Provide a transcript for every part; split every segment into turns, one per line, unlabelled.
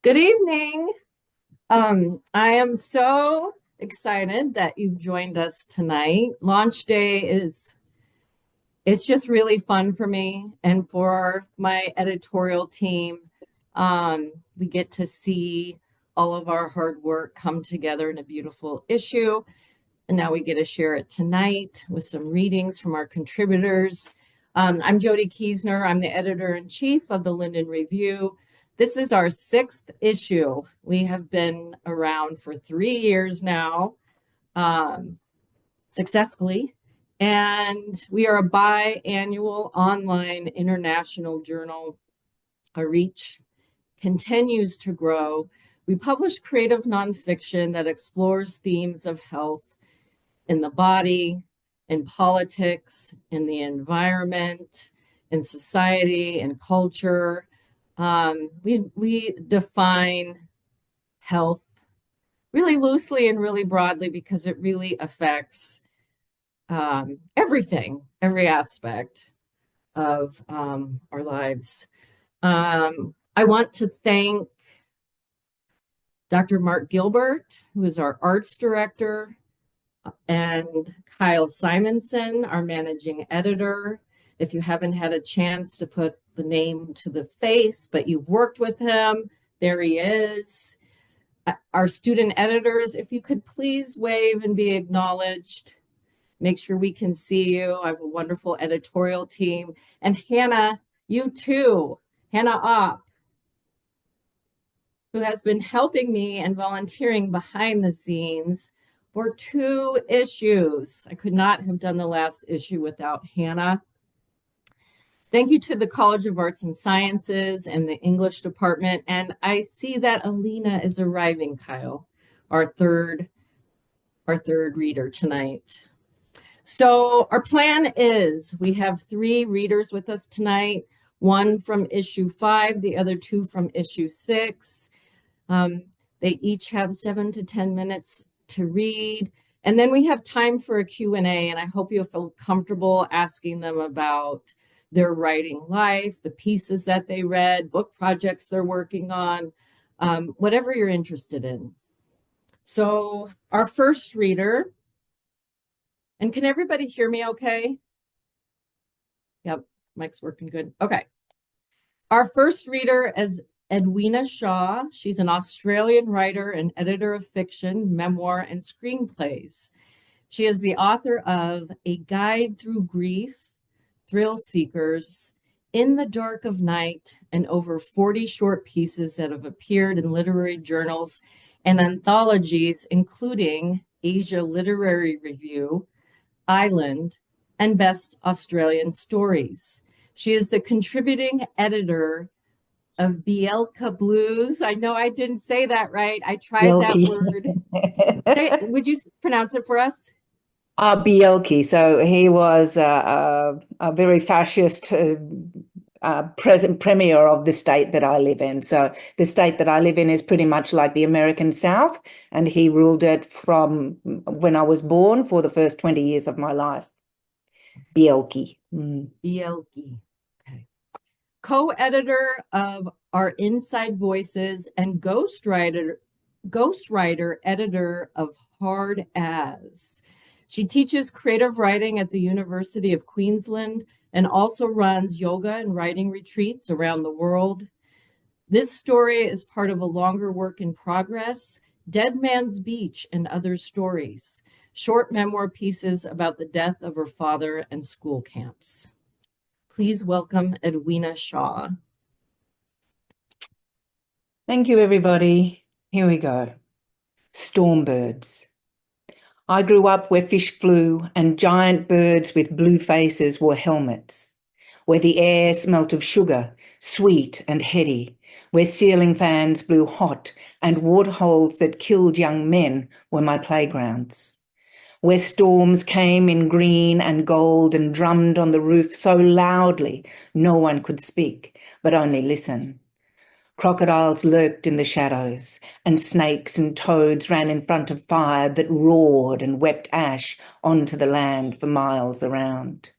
Good evening. I am so excited that you've joined us tonight. Launch day it's just really fun for me and for my editorial team. We get to see all of our hard work come together in a beautiful issue. And now we get to share it tonight with some readings from our contributors. I'm Jody Kiesner. I'm the editor-in-chief of the Linden Review. This is our sixth issue. We have been around for 3 years now, successfully, and we are a biannual online international journal. Our reach continues to grow. We publish creative nonfiction that explores themes of health in the body, in politics, in the environment, in society, in culture. We define health really loosely and really broadly because it really affects everything, every aspect of our lives. I want to thank Dr. Mark Gilbert, who is our arts director, and Kyle Simonson, our managing editor. If you haven't had a chance to put the name to the face, but you've worked with him, there he is. Our student editors, if you could please wave and be acknowledged. Make sure we can see you. I have a wonderful editorial team. And Hannah, you too, Hannah Opp, who has been helping me and volunteering behind the scenes for 2 issues. I could not have done the last issue without Hannah. Thank you to the College of Arts and Sciences and the English department. And I see that Alina is arriving, Kyle, our third reader tonight. So our plan is we have 3 readers with us tonight, one from issue 5, the other 2 from issue 6. They each have 7 to 10 minutes to read. And then we have time for a Q&A, and I hope you'll feel comfortable asking them about their writing life, the pieces that they read, book projects they're working on, whatever you're interested in. So our first reader, and can everybody hear me okay? Yep, mic's working good. Okay. Our first reader is Edwina Shaw. She's an Australian writer and editor of fiction, memoir, and screenplays. She is the author of A Guide Through Grief, Thrill Seekers, In the Dark of Night, and over 40 short pieces that have appeared in literary journals and anthologies, including Asia Literary Review, Island, and Best Australian Stories. She is the contributing editor of Bielka Blues. I know I didn't say that right. I tried
Bielki.
that word. Would you pronounce it for us?
Bielki. So he was a very fascist premier of the state that I live in. So the state that I live in is pretty much like the American South, and he ruled it from when I was born for the first 20 years of my life. Bielki.
Bielki. Okay. Co-editor of our Inside Voices and ghostwriter editor of Hard As. She teaches creative writing at the University of Queensland and also runs yoga and writing retreats around the world. This story is part of a longer work in progress, Dead Man's Beach and Other Stories, short memoir pieces about the death of her father and school camps. Please welcome Edwina Shaw.
Thank you, everybody. Here we go. Stormbirds. I grew up where fish flew and giant birds with blue faces wore helmets, where the air smelt of sugar, sweet and heady, where ceiling fans blew hot and waterholes that killed young men were my playgrounds, where storms came in green and gold and drummed on the roof so loudly no one could speak, but only listen. Crocodiles lurked in the shadows, and snakes and toads ran in front of fire that roared and wept ash onto the land for miles around.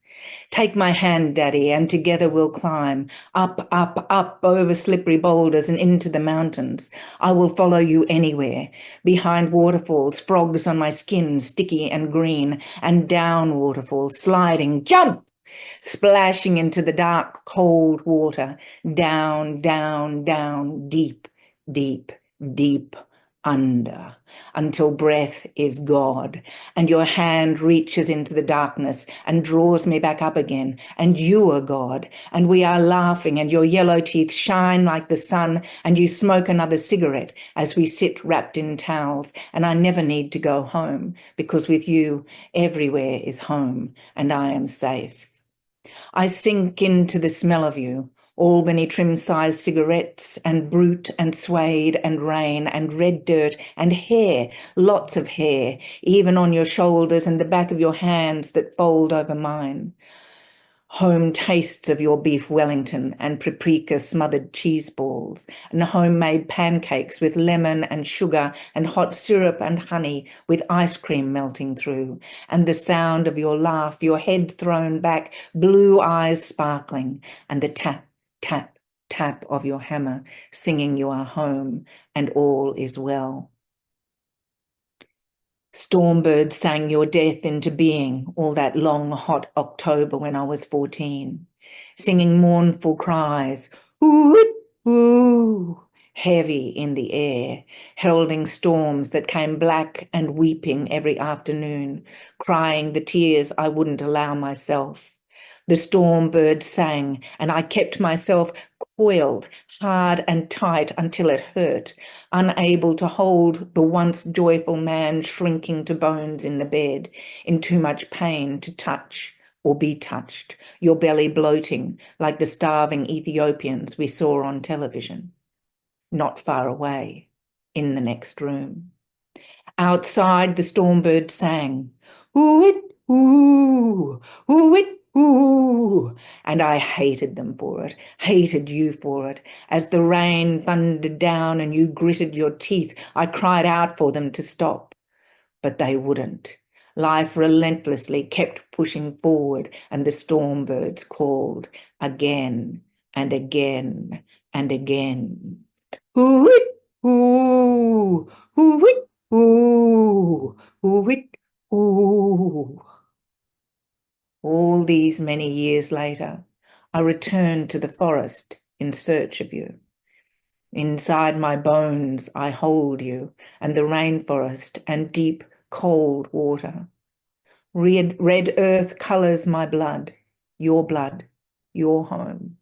Take my hand, Daddy, and together we'll climb up, up, up over slippery boulders and into the mountains. I will follow you anywhere, behind waterfalls, frogs on my skin, sticky and green, and down waterfalls, sliding, jump! Splashing into the dark, cold water, down, down, down, deep, deep, deep under, until breath is God, and your hand reaches into the darkness and draws me back up again, and you are God, and we are laughing, and your yellow teeth shine like the sun, and you smoke another cigarette as we sit wrapped in towels, and I never need to go home, because with you, everywhere is home, and I am safe. I sink into the smell of you, Albany trim-sized cigarettes and brute and suede and rain and red dirt and hair, lots of hair, even on your shoulders and the back of your hands that fold over mine. Home tastes of your beef Wellington and paprika smothered cheese balls and homemade pancakes with lemon and sugar and hot syrup and honey with ice cream melting through, and the sound of your laugh, your head thrown back, blue eyes sparkling, and the tap, tap, tap of your hammer singing you are home and all is well. Stormbirds sang your death into being all that long, hot October when I was 14, singing mournful cries, ooh, ooh, heavy in the air, heralding storms that came black and weeping every afternoon, crying the tears I wouldn't allow myself. The stormbird sang, and I kept myself coiled hard and tight until it hurt, unable to hold the once joyful man shrinking to bones in the bed, in too much pain to touch or be touched, your belly bloating like the starving Ethiopians we saw on television, not far away, in the next room. Outside, the stormbird sang, ooh-it, ooh, ooh-it, ooh, and I hated them for it, hated you for it. As the rain thundered down and you gritted your teeth, I cried out for them to stop, but they wouldn't. Life relentlessly kept pushing forward, and the stormbirds called again and again and again. Ooh-it, ooh, ooh-it, ooh, ooh-it, ooh. All these many years later, I returned to the forest in search of you. Inside my bones, I hold you, and the rainforest and deep, cold water. Red earth colours my blood, your home.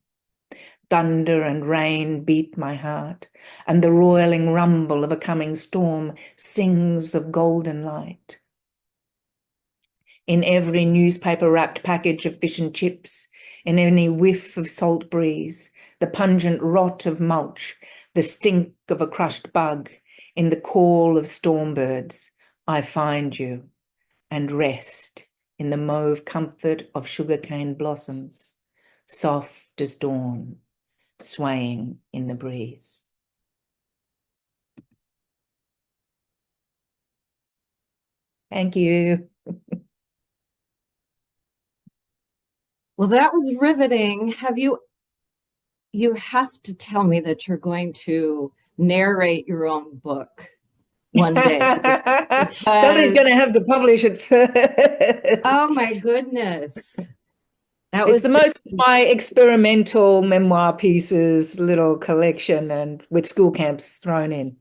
Thunder and rain beat my heart, and the roiling rumble of a coming storm sings of golden light. In every newspaper-wrapped package of fish and chips, in any whiff of salt breeze, the pungent rot of mulch, the stink of a crushed bug, in the call of stormbirds, I find you and rest in the mauve comfort of sugarcane blossoms, soft as dawn, swaying in the breeze. Thank you.
Well, that was riveting. You have to tell me that you're going to narrate your own book one day.
Somebody's going to have to publish it first.
Oh my goodness. That
It's
was
the
just,
most my experimental memoir pieces, little collection, and with school camps thrown in.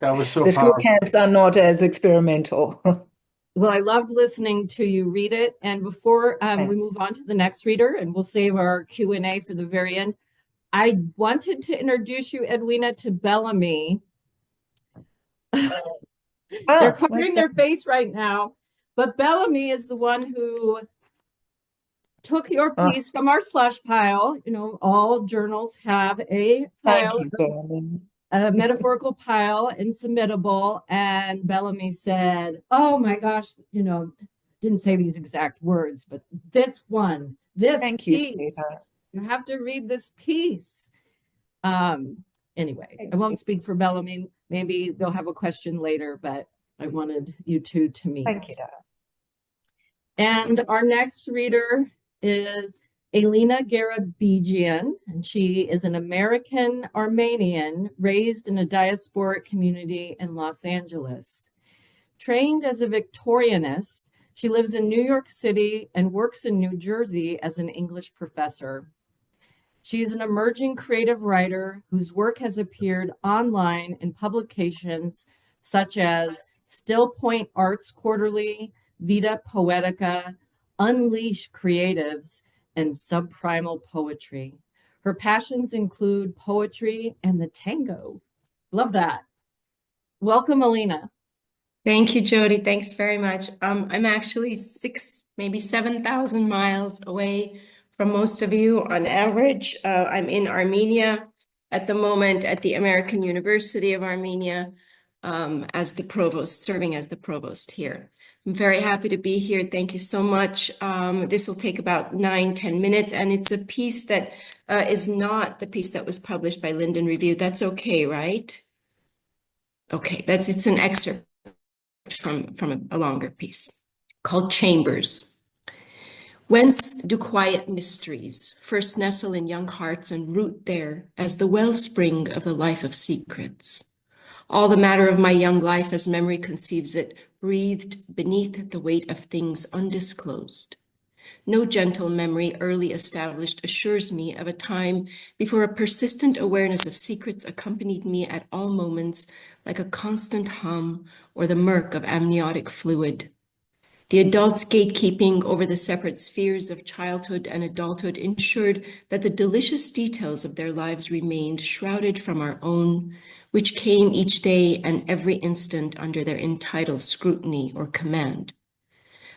That was so
The school
powerful.
camps are not as experimental.
well, I loved listening to you read it. And before we move on to the next reader, and we'll save our Q&A for the very end, I wanted to introduce you, Edwina, to Bellamy. They're covering their face right now, but Bellamy is the one who took your piece from our slush pile. You know, all journals have a
Thank
pile,
you, Bellamy.
a metaphorical pile and submittable. And Bellamy said, oh my gosh, you know, didn't say these exact words, but this one, this
Thank you,
piece,
sweetheart.
you have to read this piece. Anyway,
Thank
I won't
you.
speak for Bellamy. Maybe they'll have a question later, but I wanted you two to
Thank you,
meet.
darling.
And our next reader is Alina Gharabegian, and she is an American Armenian raised in a diasporic community in Los Angeles. Trained as a Victorianist, she lives in New York City and works in New Jersey as an English professor. She is an emerging creative writer whose work has appeared online in publications such as Still Point Arts Quarterly, Vita Poetica, Unleash Creatives, and Subprimal Poetry. Her passions include poetry and the tango. Love that. Welcome, Alina.
Thank you, Jody. Thanks very much. I'm actually 7,000 miles away from most of you on average. I'm in Armenia at the moment at the American University of Armenia as the provost, serving as the provost here. I'm very happy to be here. Thank you so much. This will take about 9-10 minutes, and it's a piece that is not the piece that was published by Linden Review. That's okay, right? Okay, it's an excerpt from a longer piece called Chambers. Whence do quiet mysteries first nestle in young hearts and root there as the wellspring of the life of secrets? All the matter of my young life as memory conceives it, breathed beneath the weight of things undisclosed. No gentle memory early established assures me of a time before a persistent awareness of secrets accompanied me at all moments like a constant hum or the murk of amniotic fluid. The adult's gatekeeping over the separate spheres of childhood and adulthood ensured that the delicious details of their lives remained shrouded from our own, which came each day and every instant under their entitled scrutiny or command.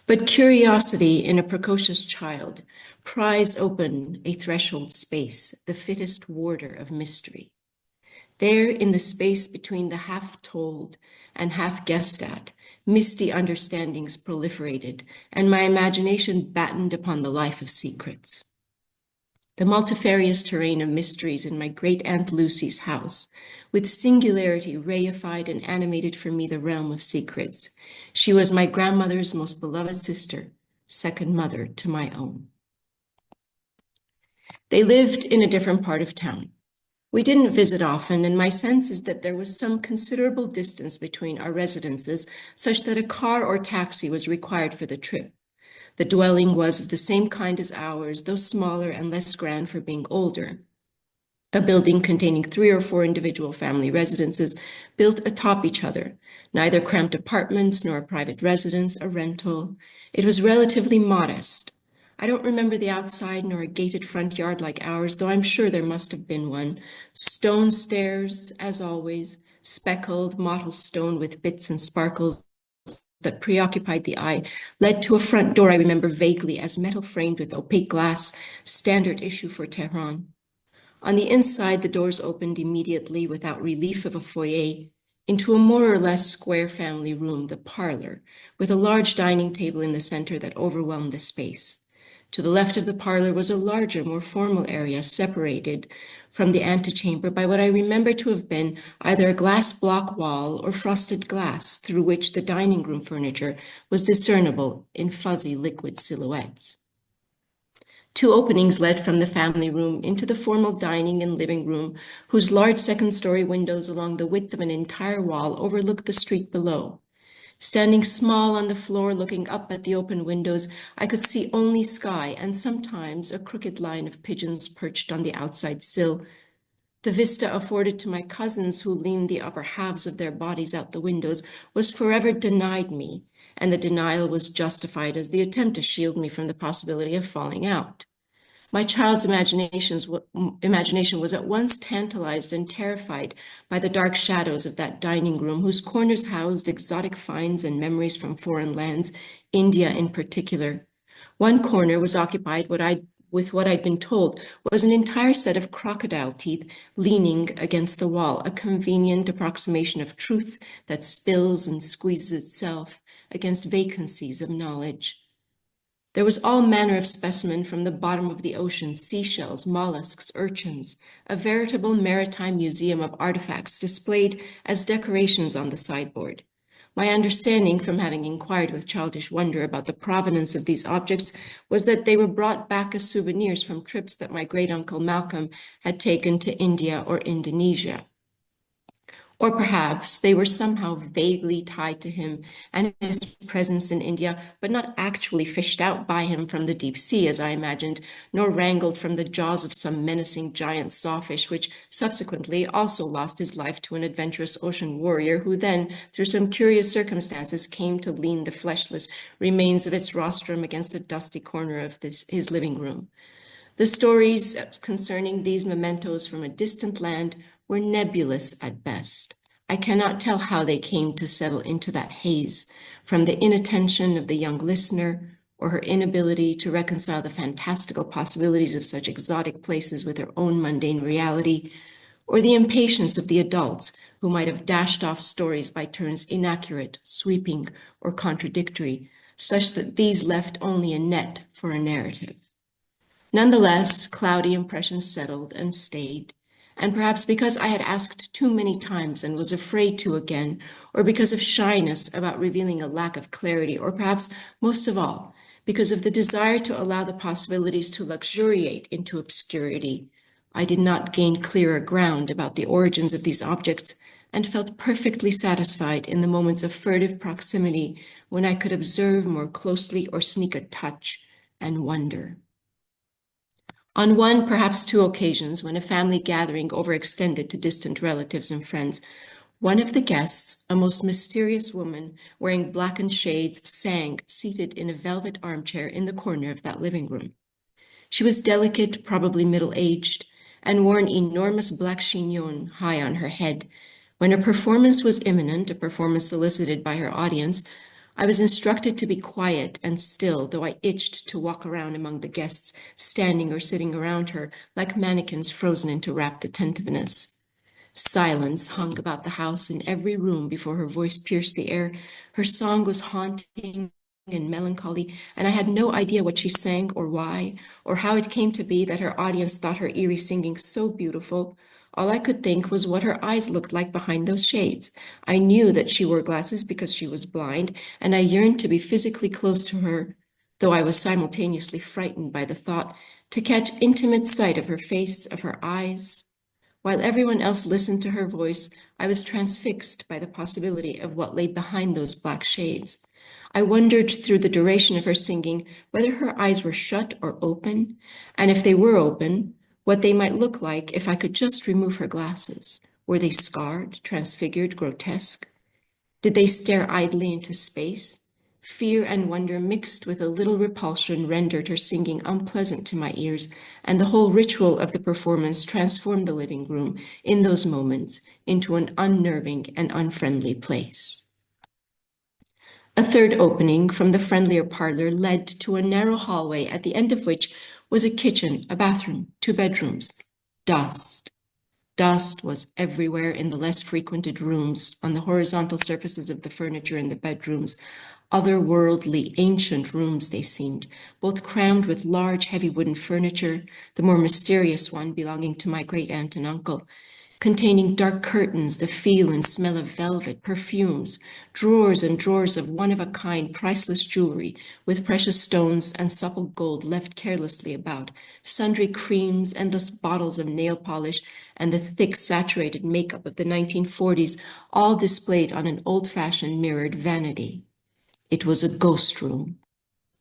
But curiosity in a precocious child pries open a threshold space, the fittest warder of mystery. There, in the space between the half-told and half-guessed at, misty understandings proliferated, and my imagination battened upon the life of secrets. The multifarious terrain of mysteries in my great-aunt Lucy's house, with singularity reified and animated for me the realm of secrets. She was my grandmother's most beloved sister, second mother to my own. They lived in a different part of town. We didn't visit often, and my sense is that there was some considerable distance between our residences, such that a car or taxi was required for the trip. The dwelling was of the same kind as ours, though smaller and less grand for being older. A building containing 3 or 4 individual family residences built atop each other, neither cramped apartments nor a private residence, a rental. It was relatively modest. I don't remember the outside nor a gated front yard like ours, though I'm sure there must have been one. Stone stairs, as always, speckled, mottled stone with bits and sparkles that preoccupied the eye, led to a front door I remember vaguely as metal framed with opaque glass, standard issue for Tehran. On the inside, the doors opened immediately without relief of a foyer into a more or less square family room, the parlor, with a large dining table in the center that overwhelmed the space. To the left of the parlor was a larger, more formal area separated from the antechamber by what I remember to have been either a glass block wall or frosted glass through which the dining room furniture was discernible in fuzzy liquid silhouettes. 2 openings led from the family room into the formal dining and living room, whose large second-story windows along the width of an entire wall overlooked the street below. Standing small on the floor, looking up at the open windows, I could see only sky and sometimes a crooked line of pigeons perched on the outside sill. The vista afforded to my cousins, who leaned the upper halves of their bodies out the windows, was forever denied me, and the denial was justified as the attempt to shield me from the possibility of falling out. My child's imagination was at once tantalized and terrified by the dark shadows of that dining room, whose corners housed exotic finds and memories from foreign lands, India in particular. One corner was occupied with what I'd been told was an entire set of crocodile teeth leaning against the wall, a convenient approximation of truth that spills and squeezes itself against vacancies of knowledge. There was all manner of specimen from the bottom of the ocean, seashells, mollusks, urchins, a veritable maritime museum of artifacts displayed as decorations on the sideboard. My understanding from having inquired with childish wonder about the provenance of these objects was that they were brought back as souvenirs from trips that my great-uncle Malcolm had taken to India or Indonesia. Or perhaps they were somehow vaguely tied to him and his presence in India, but not actually fished out by him from the deep sea, as I imagined, nor wrangled from the jaws of some menacing giant sawfish, which subsequently also lost his life to an adventurous ocean warrior who then, through some curious circumstances, came to lean the fleshless remains of its rostrum against a dusty corner of his living room. The stories concerning these mementos from a distant land were nebulous at best. I cannot tell how they came to settle into that haze, from the inattention of the young listener, or her inability to reconcile the fantastical possibilities of such exotic places with her own mundane reality, or the impatience of the adults who might have dashed off stories by turns inaccurate, sweeping, or contradictory, such that these left only a net for a narrative. Nonetheless, cloudy impressions settled and stayed, and perhaps because I had asked too many times and was afraid to again, or because of shyness about revealing a lack of clarity, or perhaps most of all, because of the desire to allow the possibilities to luxuriate into obscurity, I did not gain clearer ground about the origins of these objects and felt perfectly satisfied in the moments of furtive proximity when I could observe more closely or sneak a touch and wonder. On one, perhaps two occasions, when a family gathering overextended to distant relatives and friends, one of the guests, a most mysterious woman wearing blackened shades, sang seated in a velvet armchair in the corner of that living room. She was delicate, probably middle-aged, and wore an enormous black chignon high on her head. When a performance was imminent, a performance solicited by her audience, I was instructed to be quiet and still, though I itched to walk around among the guests, standing or sitting around her, like mannequins frozen into rapt attentiveness. Silence hung about the house in every room before her voice pierced the air. Her song was haunting and melancholy, and I had no idea what she sang or why, or how it came to be that her audience thought her eerie singing so beautiful. All I could think was what her eyes looked like behind those shades. I knew that she wore glasses because she was blind, and I yearned to be physically close to her, though I was simultaneously frightened by the thought, to catch intimate sight of her face, of her eyes. While everyone else listened to her voice, I was transfixed by the possibility of what lay behind those black shades. I wondered through the duration of her singing whether her eyes were shut or open, and if they were open, what they might look like if I could just remove her glasses. Were they scarred, transfigured, grotesque? Did they stare idly into space? Fear and wonder mixed with a little repulsion rendered her singing unpleasant to my ears, and the whole ritual of the performance transformed the living room in those moments into an unnerving and unfriendly place. A third opening from the friendlier parlor led to a narrow hallway at the end of which was a kitchen, a bathroom, 2 bedrooms. Dust. Dust was everywhere in the less frequented rooms, on the horizontal surfaces of the furniture in the bedrooms. Otherworldly, ancient rooms they seemed, both crammed with large, heavy wooden furniture, the more mysterious one belonging to my great-aunt and uncle, containing dark curtains, the feel and smell of velvet, perfumes, drawers and drawers of one-of-a-kind, priceless jewelry, with precious stones and supple gold left carelessly about, sundry creams, endless bottles of nail polish, and the thick, saturated makeup of the 1940s, all displayed on an old-fashioned mirrored vanity. It was a ghost room.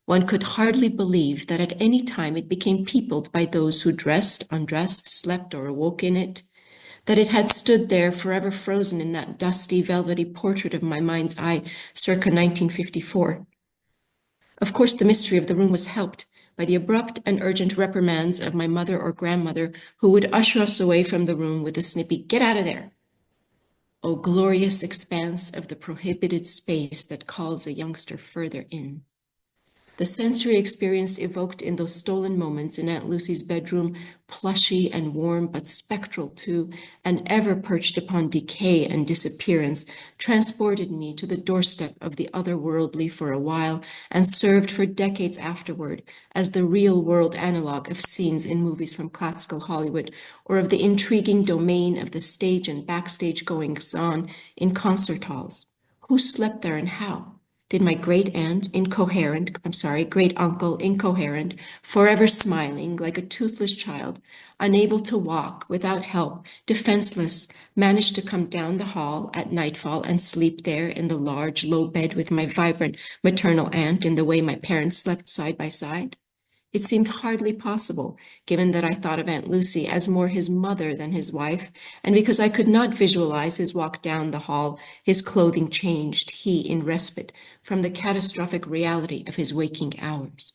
One could hardly believe that at any time it became peopled by those who dressed, undressed, slept, or awoke in it, that it had stood there forever frozen in that dusty, velvety portrait of my mind's eye circa 1954. Of course, the mystery of the room was helped by the abrupt and urgent reprimands of my mother or grandmother, who would usher us away from the room with the snippy, "Get out of there!" O glorious expanse of the prohibited space that calls a youngster further in. The sensory experience evoked in those stolen moments in Aunt Lucy's bedroom, plushy and warm but spectral too, and ever perched upon decay and disappearance, transported me to the doorstep of the otherworldly for a while and served for decades afterward as the real-world analog of scenes in movies from classical Hollywood or of the intriguing domain of the stage and backstage goings-on in concert halls, Who slept there and how? Did my great uncle incoherent, forever smiling like a toothless child, unable to walk, without help, defenseless, manage to come down the hall at nightfall and sleep there in the large, low bed with my vibrant maternal aunt in the way my parents slept side by side? It seemed hardly possible, given that I thought of Aunt Lucy as more his mother than his wife, and because I could not visualize his walk down the hall, his clothing changed, he in respite from the catastrophic reality of his waking hours.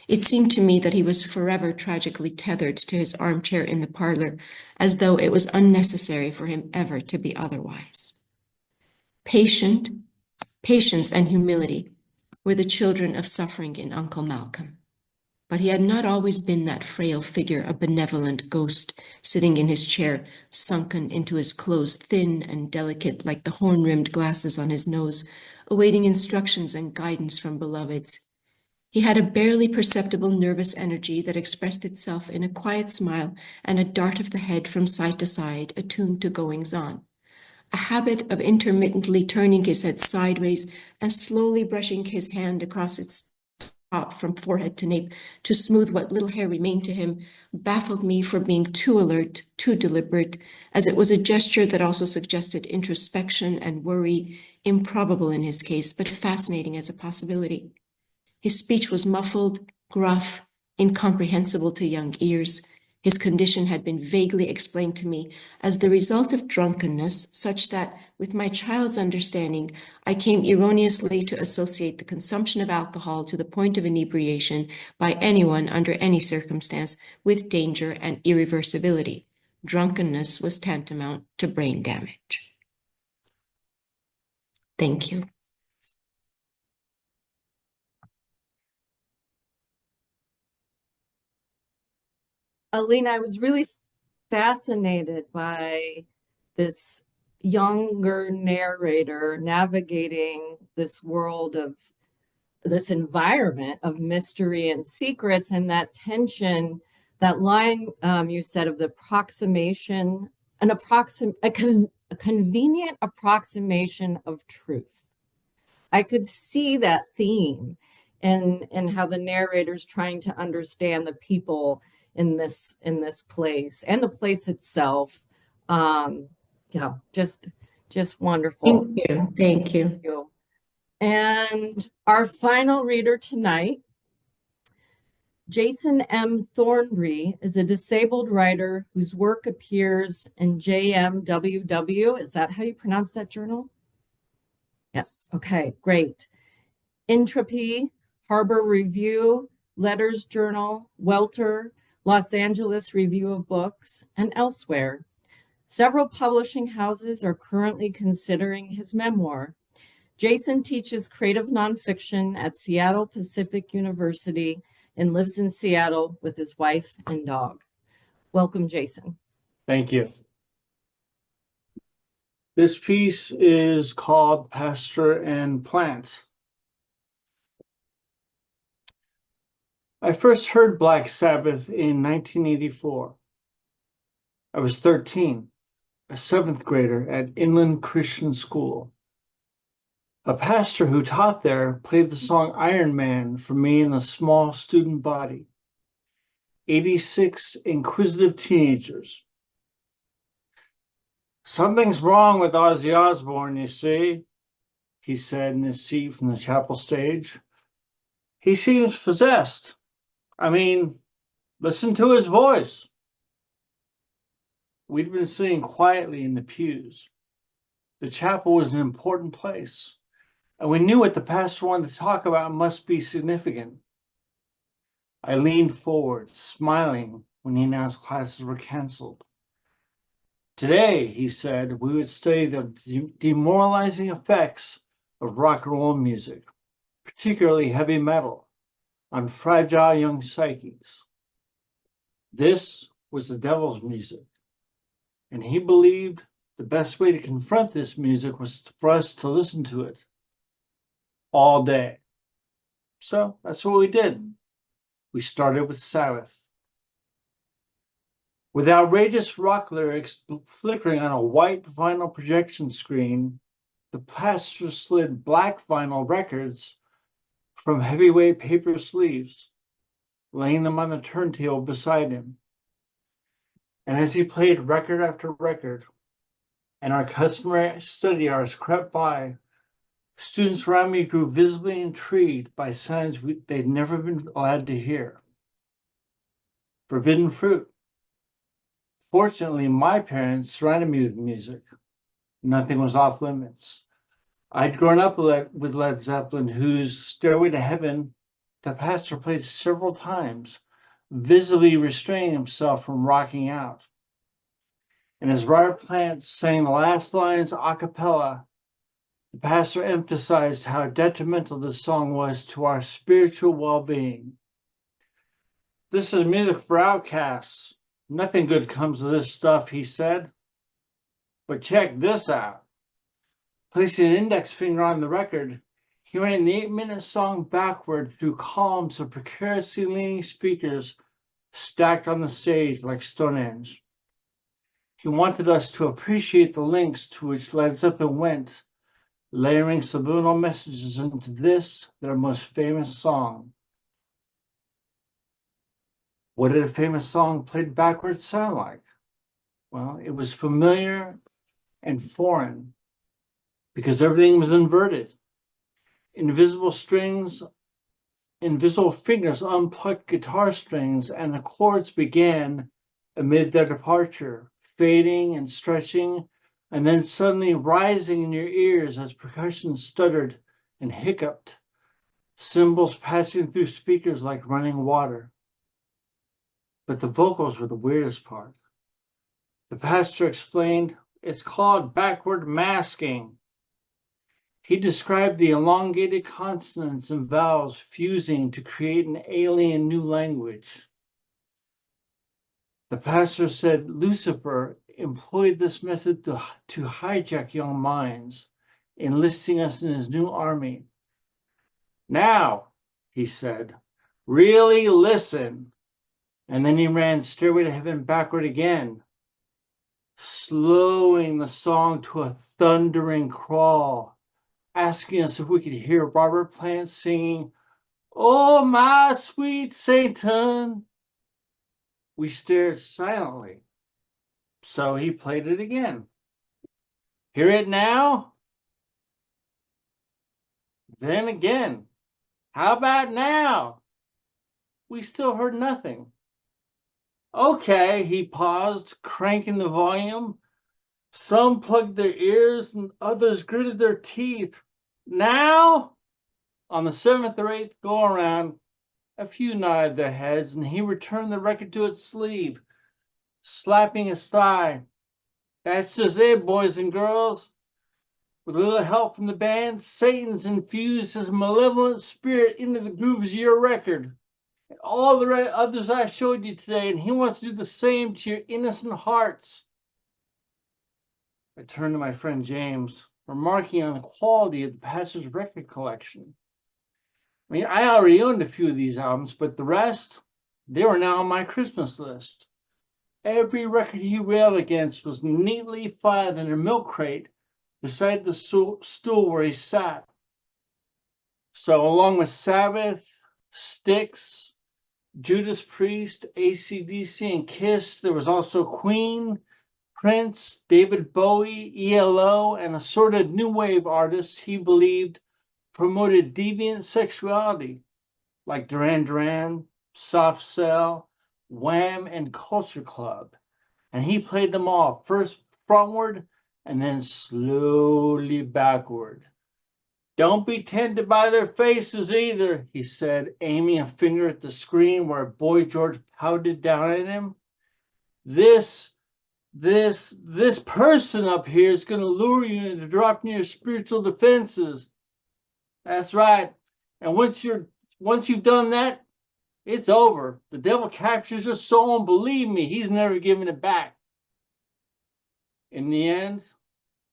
It seemed to me that he was forever tragically tethered to his armchair in the parlor, as though it was unnecessary for him ever to be otherwise. Patience and humility were the children of suffering in Uncle Malcolm. But he had not always been that frail figure, a benevolent ghost, sitting in his chair, sunken into his clothes, thin and delicate like the horn-rimmed glasses on his nose, awaiting instructions and guidance from beloveds. He had a barely perceptible nervous energy that expressed itself in a quiet smile and a dart of the head from side to side, attuned to goings-on. A habit of intermittently turning his head sideways and slowly brushing his hand across its top from forehead to nape to smooth what little hair remained to him baffled me for being too alert, too deliberate, as it was a gesture that also suggested introspection and worry, improbable in his case, but fascinating as a possibility. His speech was muffled, gruff, incomprehensible to young ears. His condition had been vaguely explained to me as the result of drunkenness, such that, with my child's understanding, I came erroneously to associate the consumption of alcohol to the point of inebriation by anyone under any circumstance with danger and irreversibility. Drunkenness was tantamount to brain damage. Thank you.
Alina, I was really fascinated by this younger narrator navigating this world of this environment of mystery and secrets, and that tension, that line you said of the approximation, a convenient approximation of truth. I could see that theme in how the narrator's trying to understand the people in this place and the place itself. Yeah, just wonderful.
Thank you. Thank you.
Thank you. And our final reader tonight, Jason M. Thornberry, is a disabled writer whose work appears in JMWW. Is that how you pronounce that journal? Yes. Okay, great. Entropy, Harbor Review, Letters Journal, Welter, Los Angeles Review of Books, and elsewhere. Several publishing houses are currently considering his memoir. Jason teaches creative nonfiction at Seattle Pacific University and lives in Seattle with his wife and dog. Welcome, Jason.
Thank you. This piece is called Pasture and Plants. I first heard Black Sabbath in 1984. I was 13, a seventh grader at Inland Christian School. A pastor who taught there played the song Iron Man for me in a small student body. 86 inquisitive teenagers. Something's wrong with Ozzy Osbourne, you see, he said in his seat from the chapel stage. He seems possessed. I mean, listen to his voice. We'd been sitting quietly in the pews. The chapel was an important place, and we knew what the pastor wanted to talk about must be significant. I leaned forward, smiling, when he announced classes were canceled. Today, he said, we would study the demoralizing effects of rock and roll music, particularly heavy metal, on fragile young psyches. This was the devil's music, and he believed the best way to confront this music was for us to listen to it all day. So that's what we did. We started with Sabbath. With outrageous rock lyrics flickering on a white vinyl projection screen, The pastor slid black vinyl records from heavyweight paper sleeves, laying them on the turntable beside him. And as he played record after record, and our customary study hours crept by, students around me grew visibly intrigued by sounds they'd never been allowed to hear. Forbidden fruit. Fortunately, my parents surrounded me with music. Nothing was off limits. I'd grown up with Led Zeppelin, whose Stairway to Heaven the pastor played several times, visibly restraining himself from rocking out. And as Robert Plant sang the last lines a cappella, the pastor emphasized how detrimental this song was to our spiritual well-being. This is music for outcasts. Nothing good comes of this stuff, he said. But check this out. Placing an index finger on the record, he ran the 8-minute song backward through columns of precariously leaning speakers stacked on the stage like Stonehenge. He wanted us to appreciate the lengths to which Led Zeppelin went, layering subliminal messages into this, their most famous song. What did a famous song played backwards sound like? Well, it was familiar and foreign because everything was inverted. Invisible fingers unplucked guitar strings, and the chords began amid their departure, fading and stretching, and then suddenly rising in your ears as percussion stuttered and hiccuped, cymbals passing through speakers like running water. But the vocals were the weirdest part. The pastor explained, it's called backward masking. He described the elongated consonants and vowels fusing to create an alien new language. The pastor said Lucifer employed this method to hijack young minds, enlisting us in his new army. Now, he said, really listen. And then he ran Stairway to Heaven backward again, slowing the song to a thundering crawl, asking us if we could hear Robert Plant singing, "Oh, my sweet Satan." We stared silently. So he played it again. Hear it now? Then again. How about now? We still heard nothing. Okay, he paused, cranking the volume. Some plugged their ears and others gritted their teeth. Now, on the 7th or 8th go-around, a few nodded their heads, and he returned the record to its sleeve, slapping his thigh. That's just it, boys and girls. With a little help from the band, Satan's infused his malevolent spirit into the grooves of your record. And all the others I showed you today, and he wants to do the same to your innocent hearts. I turned to my friend James, remarking on the quality of the pastor's record collection. I mean, I already owned a few of these albums, but the rest, they were now on my Christmas list. Every record he railed against was neatly filed in a milk crate beside the stool where he sat. So along with Sabbath, Styx, Judas Priest, AC/DC, and Kiss, there was also Queen, Prince, David Bowie, ELO, and assorted new wave artists he believed promoted deviant sexuality, like Duran Duran, Soft Cell, Wham, and Culture Club. And he played them all, first frontward and then slowly backward. Don't be tempted by their faces either, he said, aiming a finger at the screen where Boy George pouted down at him. This person up here is going to lure you into dropping your spiritual defenses. That's right. And once you've done that, it's over. The devil captures your soul, and believe me, he's never giving it back. In the end,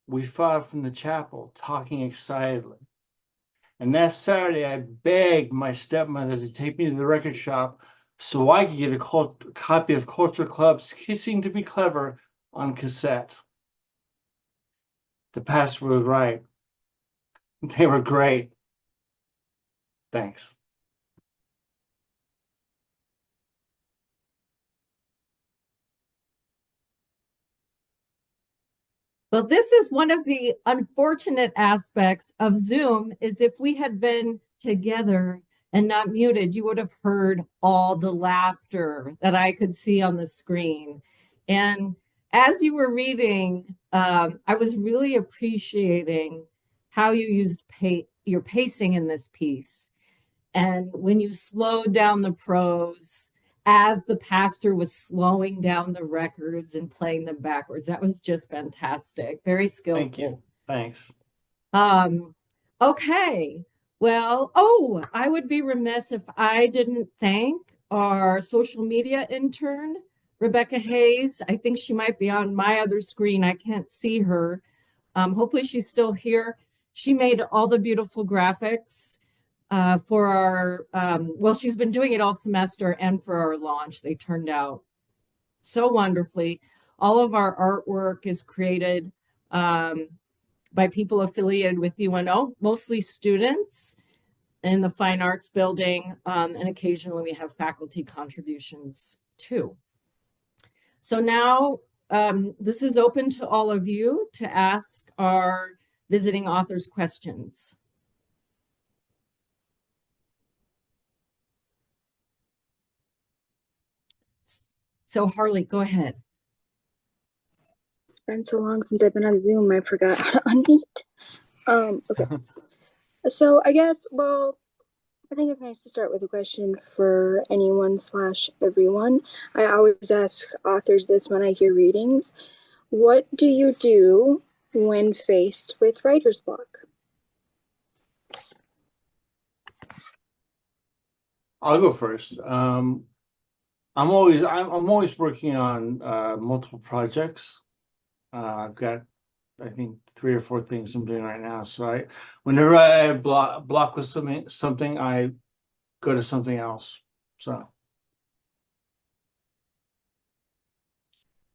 we filed from the chapel, talking excitedly. And that Saturday, I begged my stepmother to take me to the record shop so I could get a copy of Culture Club's Kissing to Be Clever on cassette. The pastor was right. They were great. Thanks.
Well, this is one of the unfortunate aspects of Zoom is if we had been together and not muted, you would have heard all the laughter that I could see on the screen. And as you were reading, I was really appreciating how you used your pacing in this piece. And when you slowed down the prose as the pastor was slowing down the records and playing them backwards, that was just fantastic. Very skillful.
Thank you. Thanks.
Okay. Well, oh, I would be remiss if I didn't thank our social media intern, Rebecca Hayes. I think she might be on my other screen. I can't see her. Hopefully she's still here. She made all the beautiful graphics for our, well, she's been doing it all semester and for our launch. They turned out so wonderfully. All of our artwork is created by people affiliated with UNO, mostly students in the Fine Arts Building, and occasionally we have faculty contributions too. So now this is open to all of you to ask our visiting authors questions. So Harley, go ahead.
It's been so long since I've been on Zoom, I forgot how to unmute. Okay. So I guess, well, I think it's nice to start with a question for anyone/everyone. I always ask authors this when I hear readings. What do you do when faced with writer's block?
I'll go first. I'm always working on multiple projects. I've got, I think, 3 or 4 things I'm doing right now. So whenever I block with something, I go to something else. So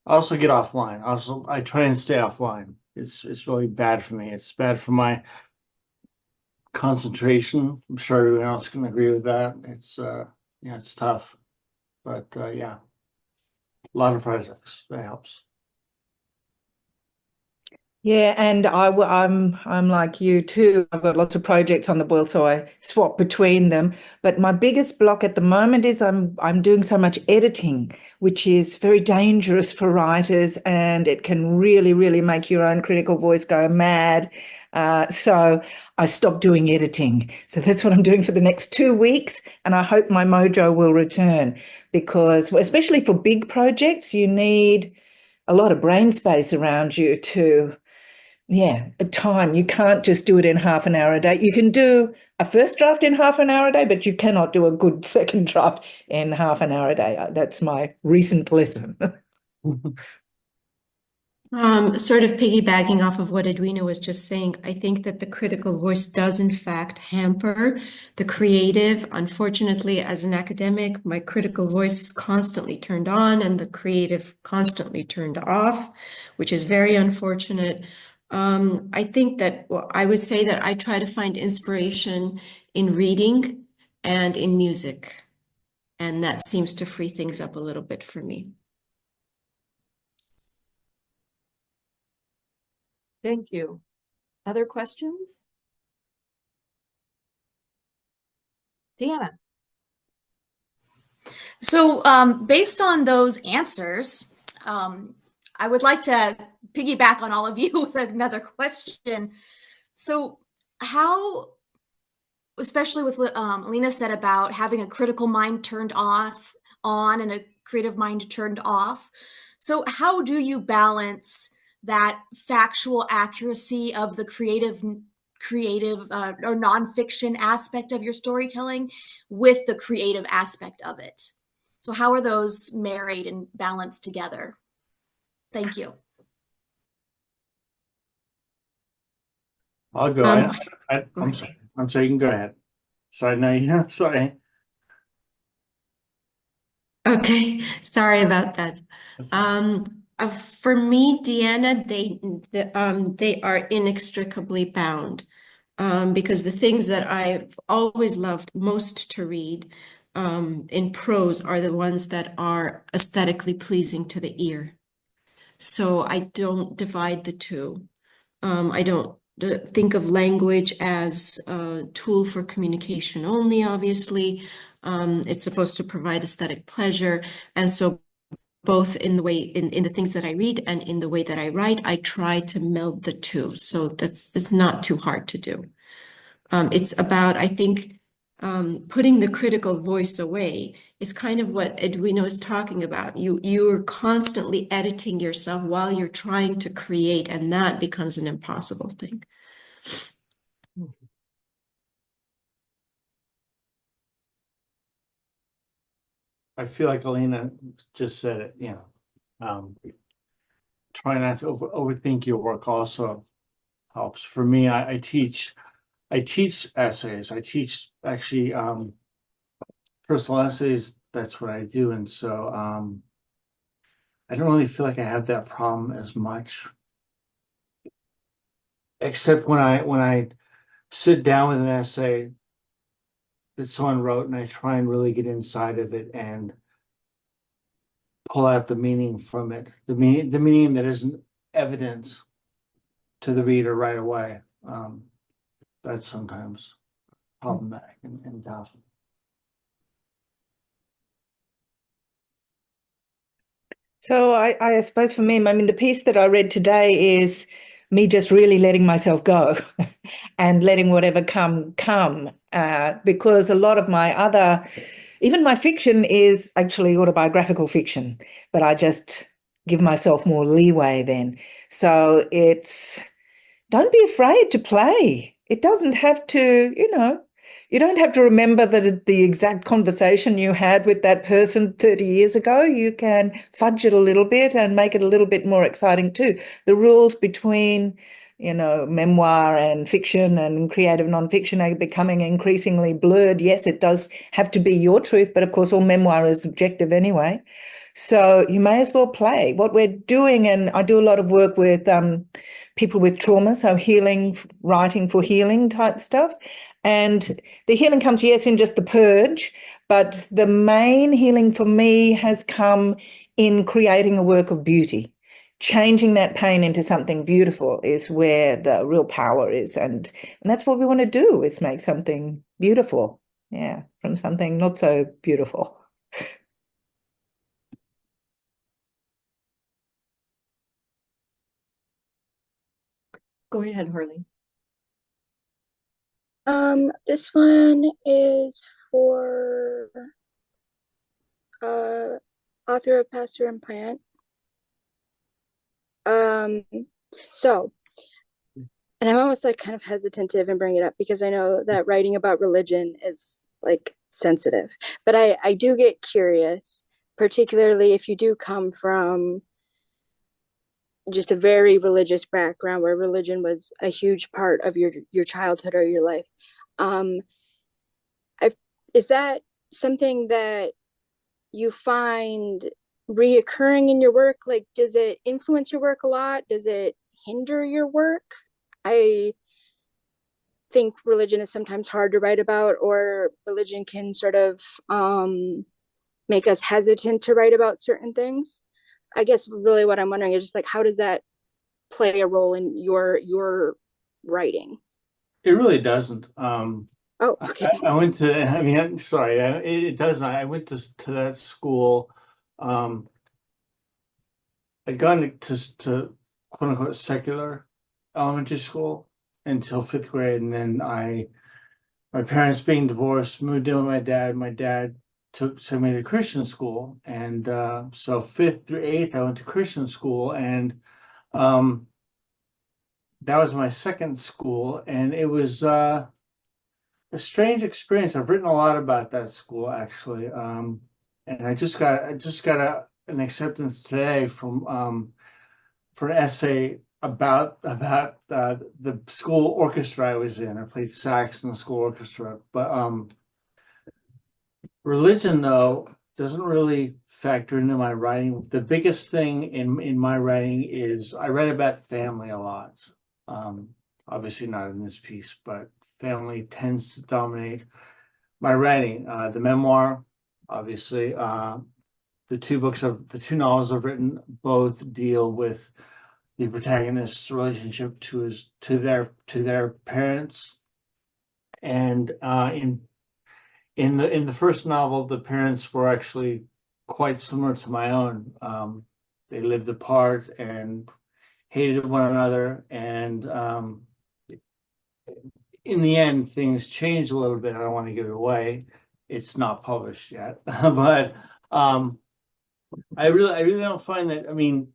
I also get offline. I try and stay offline. It's really bad for me. It's bad for my concentration. I'm sure everyone else can agree with that. It's yeah, it's tough, but yeah, a lot of projects. That helps.
Yeah, and I'm like you too. I've got lots of projects on the boil, so I swap between them. But my biggest block at the moment is I'm doing so much editing, which is very dangerous for writers, and it can really, really make your own critical voice go mad. So I stopped doing editing. So that's what I'm doing for the next 2 weeks, and I hope my mojo will return because, especially for big projects, you need a lot of brain space around you to. Yeah, a time. You can't just do it in half an hour a day. You can do a first draft in half an hour a day, but you cannot do a good second draft in half an hour a day. That's my recent lesson.
Sort of piggybacking off of what Edwina was just saying, I think that the critical voice does in fact hamper the creative. Unfortunately, as an academic, my critical voice is constantly turned on and the creative constantly turned off, which is very unfortunate. I think that, well, I would say that I try to find inspiration in reading and in music, and that seems to free things up a little bit for me.
Thank you. Other questions? Deanna.
So based on those answers, I would like to piggyback on all of you with another question. So how, especially with what Alina said about having a critical mind turned on and a creative mind turned off. So how do you balance that factual accuracy of the creative or nonfiction aspect of your storytelling with the creative aspect of it? So how are those married and balanced together? Thank you.
I'll go. I'm sorry. I'm sorry. You can go ahead. Sorry, no, yeah. Sorry.
Okay, sorry about that. For me, Deanna, they are inextricably bound. because the things that I've always loved most to read in prose are the ones that are aesthetically pleasing to the ear. So I don't divide the two. I don't think of language as a tool for communication only, obviously. It's supposed to provide aesthetic pleasure. And so both in the way in the things that I read and in the way that I write, I try to meld the two. So it's not too hard to do. It's about, I think, putting the critical voice away is kind of what Edwina was talking about. You're constantly editing yourself while you're trying to create, and that becomes an impossible thing.
I feel like Alina just said it, you know. Try not to overthink your work also helps. For me, I teach essays. I teach actually personal essays. That's what I do. And so I don't really feel like I have that problem as much. Except when I sit down with an essay that someone wrote and I try and really get inside of it and pull out the meaning from it, the meaning that isn't evident to the reader right away. That's sometimes problematic and tough.
So I suppose for me, I mean, the piece that I read today is me just really letting myself go and letting whatever come, because a lot of my other, even my fiction is actually autobiographical fiction, but I just give myself more leeway then. So don't be afraid to play. It doesn't have to, you don't have to remember the exact conversation you had with that person 30 years ago. You can fudge it a little bit and make it a little bit more exciting too. The rules between, memoir and fiction and creative nonfiction are becoming increasingly blurred. Yes, it does have to be your truth, but of course all memoir is subjective anyway. So you may as well play. What we're doing, and I do a lot of work with people with trauma, so healing, writing for healing type stuff. And the healing comes, yes, in just the purge, but the main healing for me has come in creating a work of beauty. Changing that pain into something beautiful is where the real power is. And that's what we want to do, is make something beautiful, from something not so beautiful.
Go ahead, Harley.
This one is for author of Pastor and Plant. So, and I'm almost like kind of hesitant to even bring it up because I know that writing about religion is like sensitive, but I do get curious, particularly if you do come from just a very religious background where religion was a huge part of your childhood or your life. Is that something that you find reoccurring in your work? Like, does it influence your work a lot? Does it hinder your work? I think religion is sometimes hard to write about, or religion can sort of make us hesitant to write about certain things. I guess really what I'm wondering is just like, how does that play a role in your writing?
It really doesn't.
Oh, okay.
I went to, I mean, sorry, it doesn't. I went to that school. I'd gone to quote unquote secular elementary school until 5th grade. And then my parents being divorced, moved in with my dad. My dad sent me to Christian school. And so 5th through 8th, I went to Christian school. And that was my second school. And it was a strange experience. I've written a lot about that school actually, and I just got an acceptance today from for an essay about the school orchestra I was in. I played sax in the school orchestra, but religion though doesn't really factor into my writing. The biggest thing in my writing is I write about family a lot. obviously not in this piece, but family tends to dominate my writing. The memoir, obviously, the two novels I've written both deal with the protagonist's relationship to their parents, and in the first novel, the parents were actually quite similar to my own. They lived apart and hated one another, and in the end, things changed a little bit. I don't want to give it away. It's not published yet, but I really don't find that. I mean,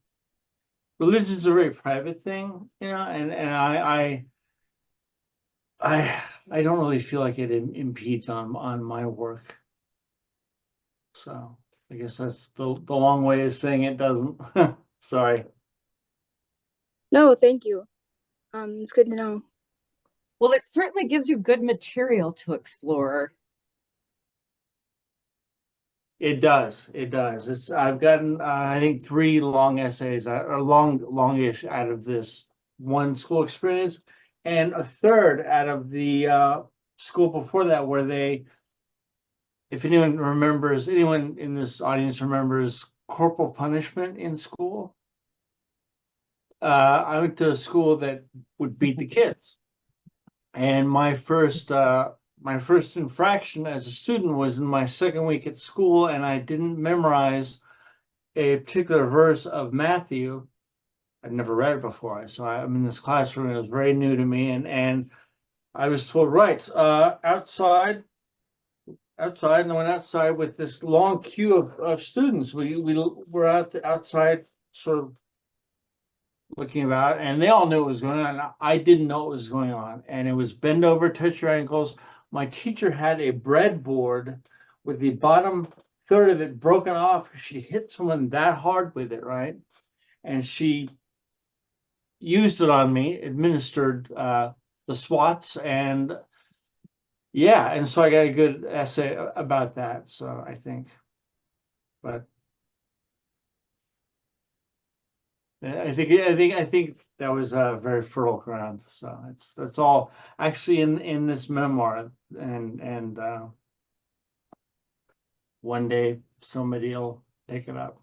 religion's a very private thing, you know, and I don't really feel like it impedes on my work. So I guess that's the long way of saying it doesn't. Sorry.
No, thank you. It's good to know.
Well, it certainly gives you good material to explore.
It does. It does. I've gotten I think 3 long essays, or longish out of this one school experience, and a third out of the school before that, where they, if anyone in this audience remembers corporal punishment in school, I went to a school that would beat the kids, and my first infraction as a student was in my second week at school, and I didn't memorize a particular verse of Matthew. I'd never read it before, so I'm in this classroom. It was very new to me, and I was told, right, outside, and I went outside with this long queue of students. We were outside, sort of looking about, and they all knew what was going on. I didn't know what was going on, and it was bend over, touch your ankles. My teacher had a breadboard with the bottom third of it broken off. She hit someone that hard with it, right? And she used it on me, administered the swats, and yeah, and so I got a good essay about that. So I think, but I think that was a very fertile ground. So that's all actually in this memoir, and one day somebody will pick it up.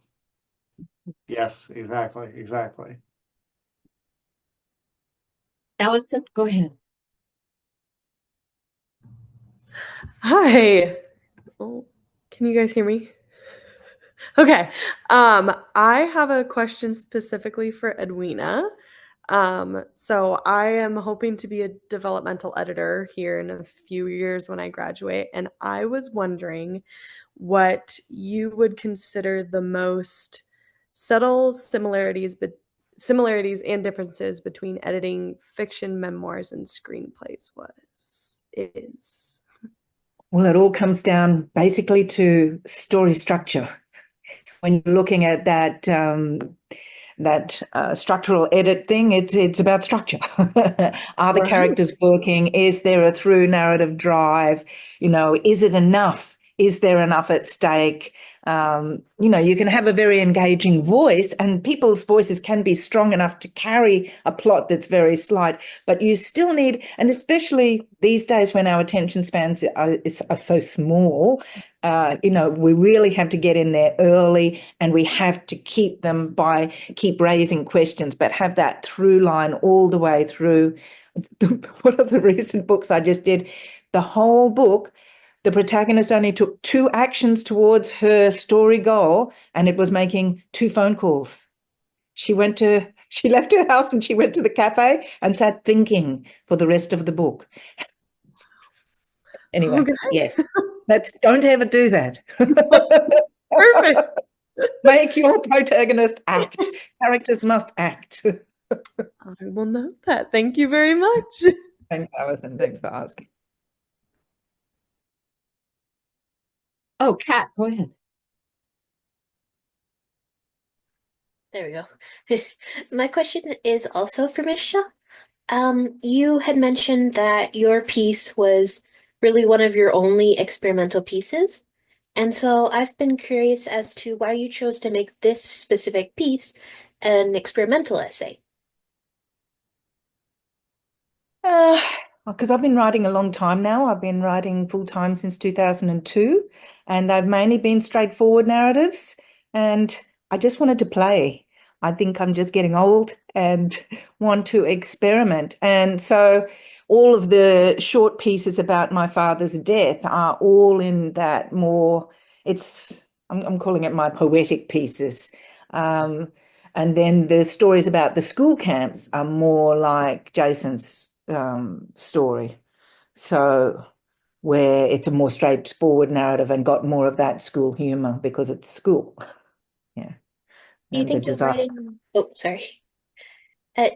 Yes, exactly.
Allison, go ahead.
Hi. Oh, can you guys hear me? Okay. I have a question specifically for Edwina. So I am hoping to be a developmental editor here in a few years when I graduate, and I was wondering what you would consider the most subtle similarities and differences between editing fiction memoirs and screenplays is.
Well, it all comes down basically to story structure. When you're looking at that structural edit thing, it's about structure. Are the characters working? Is there a through narrative drive? You know, is it enough? Is there enough at stake? You know, you can have a very engaging voice, and people's voices can be strong enough to carry a plot that's very slight, but you still need, and especially these days when our attention spans are so small, you know, we really have to get in there early, and we have to keep raising questions, but have that through line all the way through. One of the recent books I just did, the whole book, the protagonist only took 2 actions towards her story goal, and it was making 2 phone calls. She left her house and she went to the cafe and sat thinking for the rest of the book. Anyway, okay. Yes, don't ever do that.
Perfect.
Make your protagonist act. Characters must act.
I will note that. Thank you very much.
Thanks, Alison. Thanks for asking.
Oh, Kat, go ahead.
There we go. My question is also for Ms. Shaw. You had mentioned that your piece was really one of your only experimental pieces. And so I've been curious as to why you chose to make this specific piece an experimental essay.
because I've been writing a long time now. I've been writing full time since 2002, and they've mainly been straightforward narratives. And I just wanted to play. I think I'm just getting old and want to experiment. And so all of the short pieces about my father's death are all in that more, I'm calling it my poetic pieces. And then the stories about the school camps are more like Jason's story. So where it's a more straightforward narrative and got more of that school humor because it's school. Yeah.
Do you
And the
think you'll write
disaster.
any? Oh, sorry.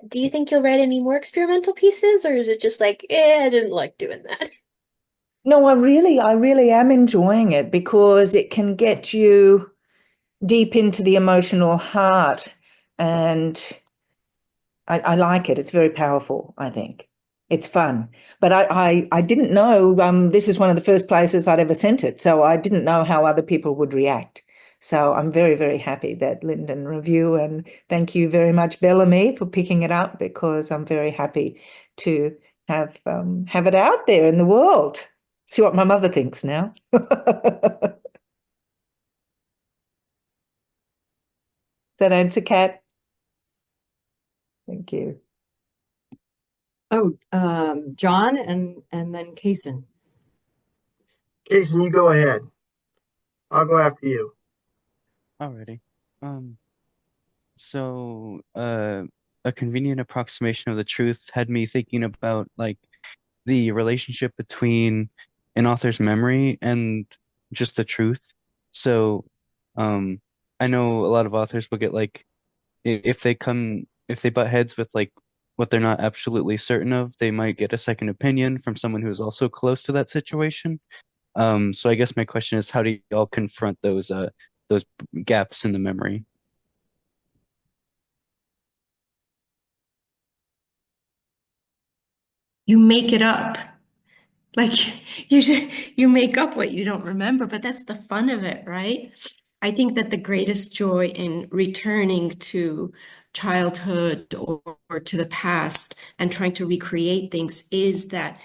Do you think you'll write any more experimental pieces, or is it just like, I didn't like doing that?
No, I really am enjoying it because it can get you deep into the emotional heart, and I like it. It's very powerful, I think. It's fun. But I didn't know this is one of the first places I'd ever sent it, so I didn't know how other people would react. So I'm very, very happy that Linden review, and thank you very much, Bellamy, for picking it up because I'm very happy to have it out there in the world. See what my mother thinks now. Does that answer, Kat? Thank you.
Oh, John and then Kason.
Jason, you go ahead. I'll go after you.
Alrighty. So a convenient approximation of the truth had me thinking about like the relationship between an author's memory and just the truth. So I know a lot of authors will get like if they butt heads with like what they're not absolutely certain of, they might get a second opinion from someone who's also close to that situation. So I guess my question is, how do y'all confront those gaps in the memory?
You make it up. Like you make up what you don't remember, but that's the fun of it, right? I think that the greatest joy in returning to childhood or to the past and trying to recreate things is that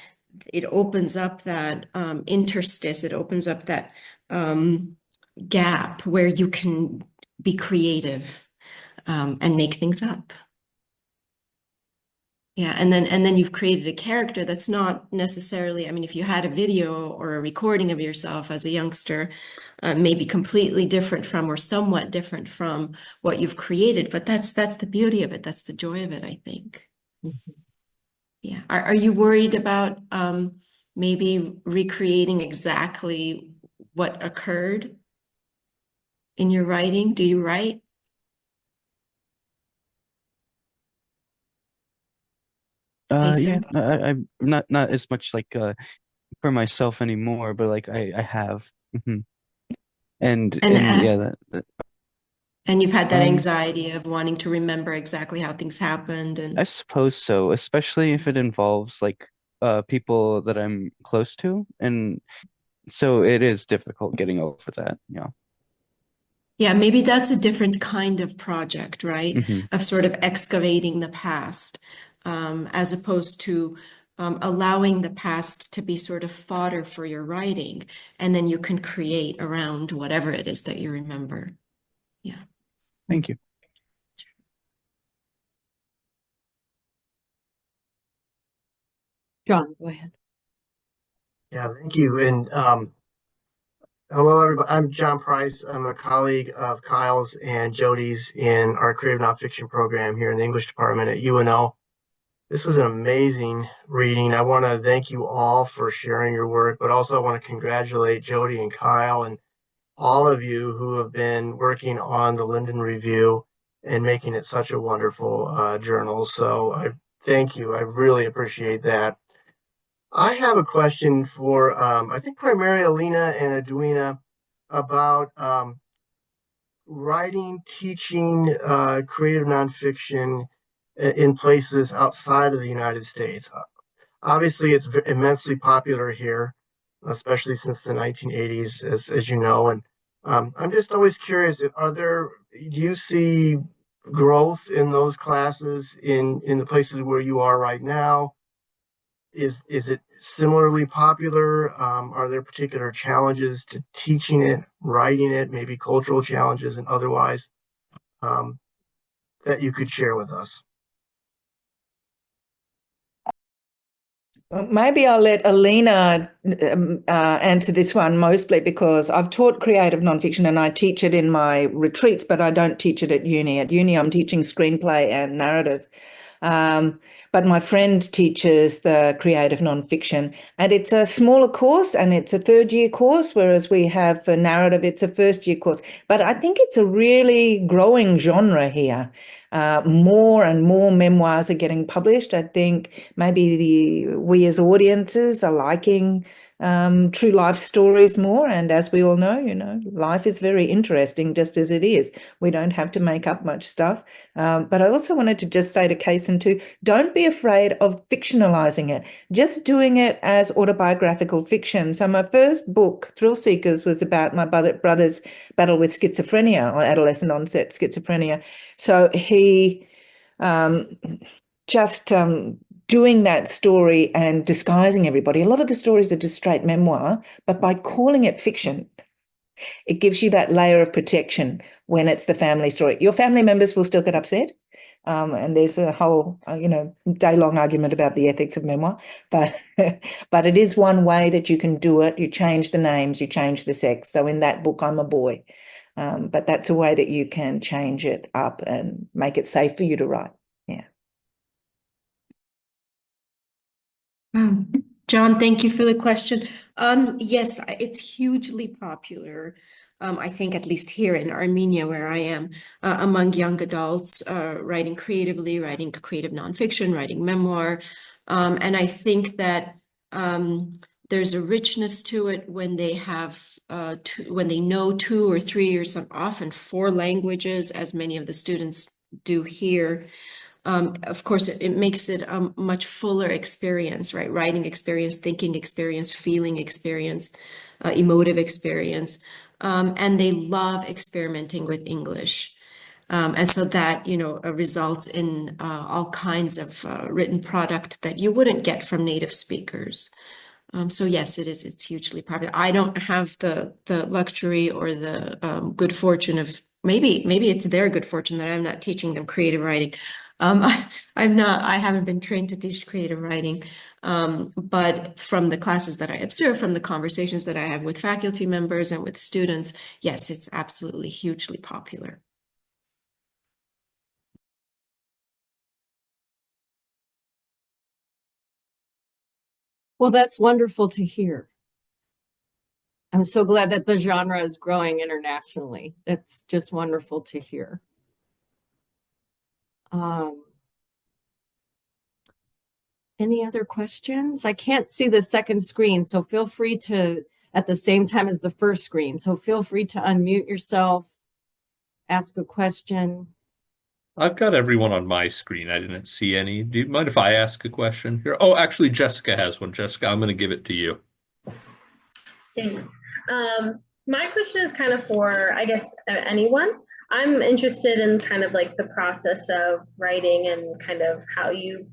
it opens up that interstice, it opens up that gap where you can be creative and make things up. Yeah, and then you've created a character that's not necessarily, I mean, if you had a video or a recording of yourself as a youngster, maybe completely different from or somewhat different from what you've created, but that's the beauty of it. That's the joy of it, I think. Yeah. Are you worried about maybe recreating exactly what occurred in your writing? Do you write?
Yeah,
Jason?
I'm not as much like for myself anymore, but like I have. And
And
yeah,
and you've had that
um
anxiety of wanting to remember exactly how things happened
I
and
suppose so, especially if it involves like people that I'm close to, and so it is difficult getting over that. Yeah.
yeah, maybe that's a different kind of project, right?
Hmm.
Of sort of excavating the past, as opposed to allowing the past to be sort of fodder for your writing, and then you can create around whatever it is that you remember. Yeah.
Thank you.
John, go ahead.
Yeah, thank you. And hello, everybody. I'm John Price. I'm a colleague of Kyle's and Jody's in our creative nonfiction program here in the English department at UNO. This was an amazing reading. I want to thank you all for sharing your work, but also I want to congratulate Jody and Kyle and all of you who have been working on the Linden Review and making it such a wonderful journal. So I thank you. I really appreciate that. I have a question for, I think primarily Alina and Edwina about writing, teaching creative nonfiction in places outside of the United States. Obviously, it's immensely popular here, especially since the 1980s, as you know. And I'm just always curious, do you see growth in those classes in the places where you are right now? is it similarly popular? Are there particular challenges to teaching it, writing it, maybe cultural challenges and otherwise, that you could share with us?
Maybe I'll let Alina answer this one mostly because I've taught creative nonfiction and I teach it in my retreats, but I don't teach it at uni. At uni, I'm teaching screenplay and narrative. But my friend teaches the creative nonfiction, and it's a smaller course and it's a third-year course, whereas we have for narrative, it's a first-year course. But I think it's a really growing genre here. More and more memoirs are getting published. I think maybe we as audiences are liking true life stories more. And as we all know, life is very interesting just as it is. We don't have to make up much stuff. But I also wanted to just say to Kaysen too, don't be afraid of fictionalizing it, just doing it as autobiographical fiction. So my first book, Thrill Seekers, was about my brother's battle with schizophrenia, or adolescent onset schizophrenia. So he just doing that story and disguising everybody. A lot of the stories are just straight memoir, but by calling it fiction, it gives you that layer of protection when it's the family story. Your family members will still get upset. And there's a whole, day-long argument about the ethics of memoir, but but it is one way that you can do it. You change the names, you change the sex. So in that book, I'm a boy. But that's a way that you can change it up and make it safe for you to write. Yeah.
John, thank you for the question. Yes, it's hugely popular. I think at least here in Armenia, where I am, among young adults, writing creatively, writing creative nonfiction, writing memoir. And I think that there's a richness to it when they have, when they know 2 or 3 or often 4 languages, as many of the students do here. Of course, it makes it a much fuller experience, right? Writing experience, thinking experience, feeling experience, emotive experience. And they love experimenting with English. And so that, results in all kinds of written product that you wouldn't get from native speakers. So yes, it's hugely popular. I don't have the luxury or the good fortune of, maybe it's their good fortune that I'm not teaching them creative writing. I haven't been trained to teach creative writing, but from the classes that I observe, from the conversations that I have with faculty members and with students, yes, it's absolutely hugely popular.
Well, that's wonderful to hear. I'm so glad that the genre is growing internationally. That's just wonderful to hear. Any other questions? I can't see the second screen, so feel free to, at the same time as the first screen. So feel free to unmute yourself, ask a question.
I've got everyone on my screen. I didn't see any. Do you mind if I ask a question here? Oh, actually, Jessica has one. Jessica, I'm going to give it to you.
Thanks. My question is kind of for, I guess, anyone. I'm interested in kind of like the process of writing and kind of how you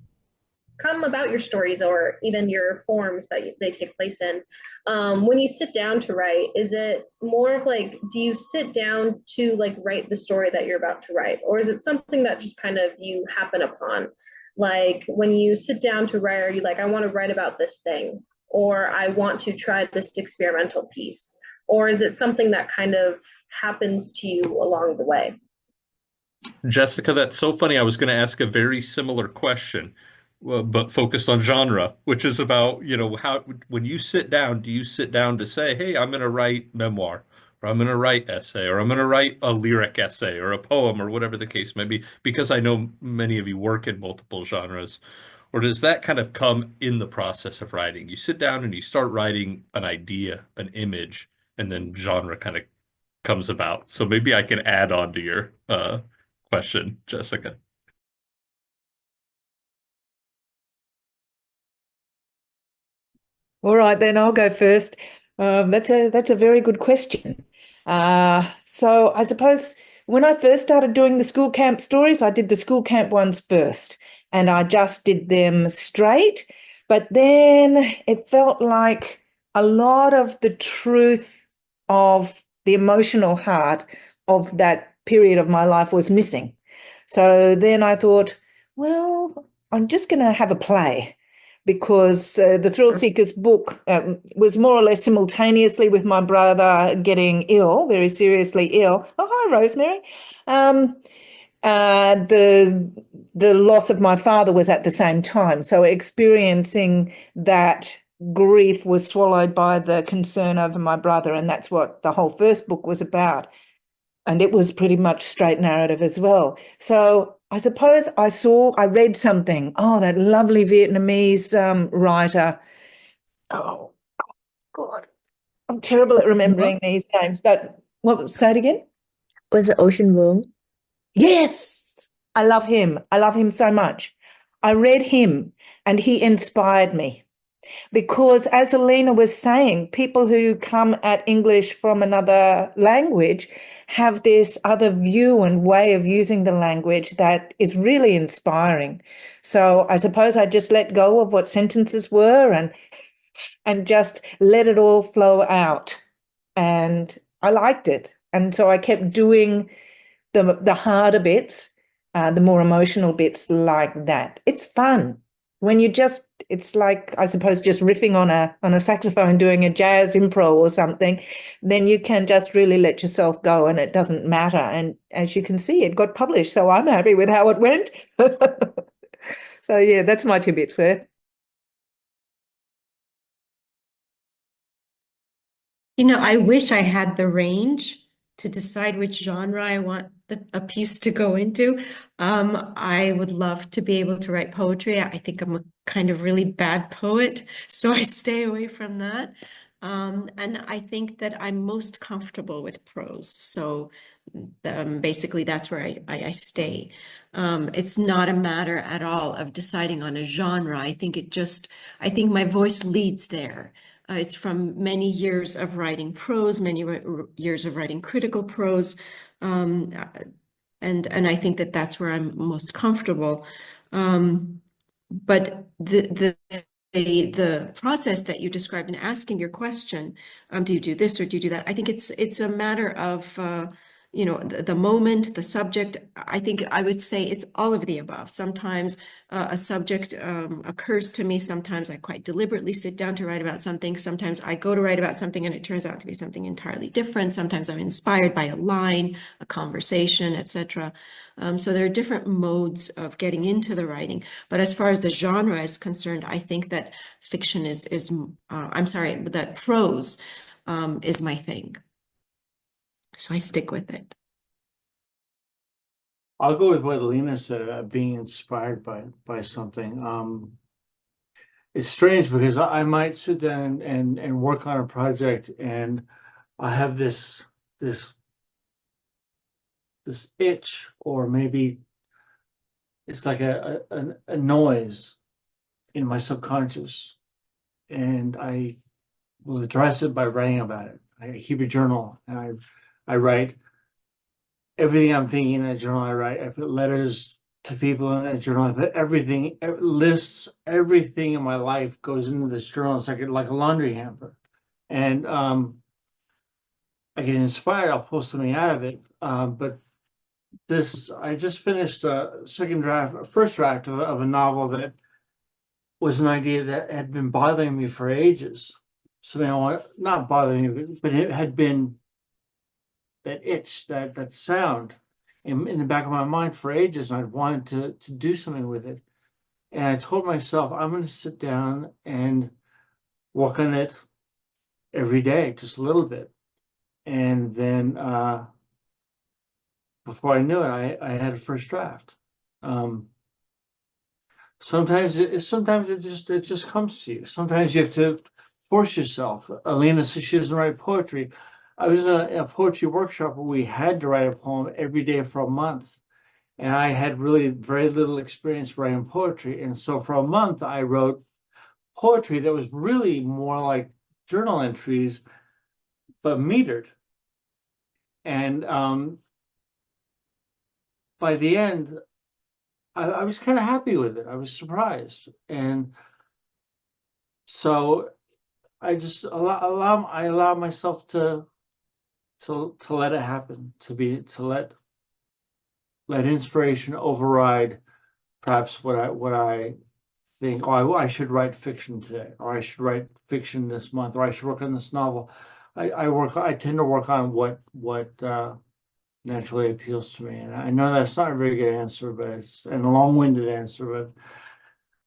come about your stories or even your forms that they take place in. When you sit down to write, is it more of like, do you sit down to like write the story that you're about to write? Or is it something that just kind of you happen upon? Like when you sit down to write, are you like, I want to write about this thing, or I want to try this experimental piece? Or is it something that kind of happens to you along the way?
Jessica, that's so funny. I was going to ask a very similar question, but focused on genre, which is about, how, when you sit down, do you sit down to say, hey, I'm going to write memoir, or I'm going to write essay, or I'm going to write a lyric essay, or a poem, or whatever the case may be, because I know many of you work in multiple genres? Or does that kind of come in the process of writing? You sit down and you start writing an idea, an image, and then genre kind of comes about. So maybe I can add on to your question, Jessica.
All right, then I'll go first. That's a very good question. So I suppose when I first started doing the school camp stories, I did the school camp ones first, and I just did them straight. But then it felt like a lot of the truth of the emotional heart of that period of my life was missing. So then I thought, well, I'm just going to have a play, because the Thrill Seekers book was more or less simultaneously with my brother getting ill, very seriously ill. Oh, hi, Rosemary. The loss of my father was at the same time. So experiencing that grief was swallowed by the concern over my brother, and that's what the whole first book was about. And it was pretty much straight narrative as well. So I suppose I read something. Oh, that lovely Vietnamese writer. Oh, God. I'm terrible at remembering these names, but say it again?
Was it Ocean Vuong?
Yes, I love him. I love him so much. I read him and he inspired me, because, as Alina was saying, people who come at English from another language have this other view and way of using the language that is really inspiring. So I suppose I just let go of what sentences were and just let it all flow out. And I liked it. And so I kept doing the harder bits, the more emotional bits like that. It's fun when it's like, I suppose, just riffing on a saxophone, doing a jazz improv or something. Then you can just really let yourself go, and it doesn't matter. And as you can see, it got published, so I'm happy with how it went. So yeah, that's my 2 bits worth.
I wish I had the range to decide which genre I want a piece to go into. I would love to be able to write poetry. I think I'm a kind of really bad poet, so I stay away from that. And I think that I'm most comfortable with prose. So basically that's where I stay. It's not a matter at all of deciding on a genre. I think my voice leads there. It's from many years of writing prose, many years of writing critical prose, and I think that that's where I'm most comfortable. But the process that you described in asking your question, do you do this or do you do that? I think it's a matter of the moment, the subject. I think I would say it's all of the above. Sometimes a subject occurs to me. Sometimes I quite deliberately sit down to write about something. Sometimes I go to write about something and it turns out to be something entirely different. Sometimes I'm inspired by a line, a conversation, etc. So there are different modes of getting into the writing. But as far as the genre is concerned, I think that fiction that prose is my thing. So I stick with it.
I'll go with what Alina said, being inspired by something. It's strange because I might sit down and work on a project, and I have this itch, or maybe it's like a noise in my subconscious, and I will address it by writing about it. I keep a journal, and I write everything I'm thinking in that journal. I put letters to people in that journal. I put everything, lists, everything in my life goes into this journal. It's like a laundry hamper. And I get inspired, I'll pull something out of it. But I just finished a first draft of a novel that was an idea that had been bothering me for ages. Something not bothering me, but it had been that itch, that sound in the back of my mind for ages, and I'd wanted to do something with it. And I told myself, I'm going to sit down and work on it every day, just a little bit. And then before I knew it, I had a first draft. Sometimes it just comes to you. Sometimes you have to force yourself. Alina says she doesn't write poetry. I was in a poetry workshop where we had to write a poem every day for a month. And I had really very little experience writing poetry. And so for a month, I wrote poetry that was really more like journal entries, but metered. And by the end, I was kind of happy with it. I was surprised. And So I just allow myself to let it happen, to let inspiration override perhaps what I think, oh, I should write fiction today, or I should write fiction this month, or I should work on this novel. I tend to work on what naturally appeals to me. And I know that's not a very good answer, but it's a long-winded answer, but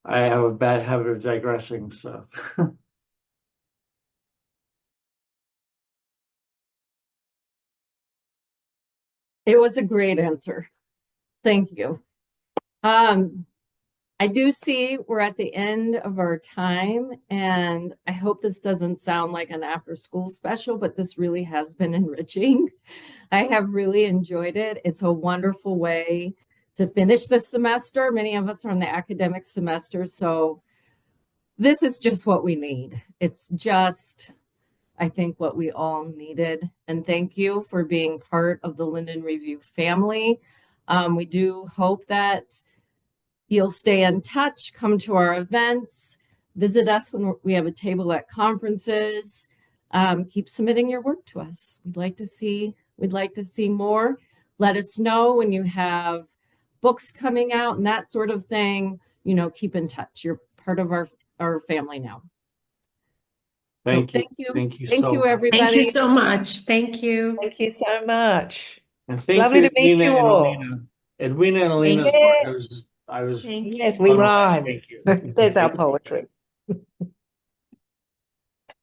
I have a bad habit of digressing, so.
It was a great answer. Thank you. I do see we're at the end of our time, and I hope this doesn't sound like an after-school special, but this really has been enriching. I have really enjoyed it. It's a wonderful way to finish the semester. Many of us are in the academic semester, so this is just what we need. It's just, I think, what we all needed. And thank you for being part of the Linden Review family. We do hope that you'll stay in touch, come to our events, visit us when we have a table at conferences. Keep submitting your work to us. We'd like to see more. Let us know when you have books coming out and that sort of thing. Keep in touch. You're part of our family now.
Thank you.
Thank you.
Thank you
Thank
so
you,
much.
everybody.
Thank you so much. Thank you.
Thank you so much.
And thank
Lovely
you,
to meet
Edwina
you
and
all.
Alina. Edwina and Alina,
Yeah.
I was
Thank
Yes,
you.
we
blown away.
rhyme.
Thank you.
There's our
Thank you.
poetry.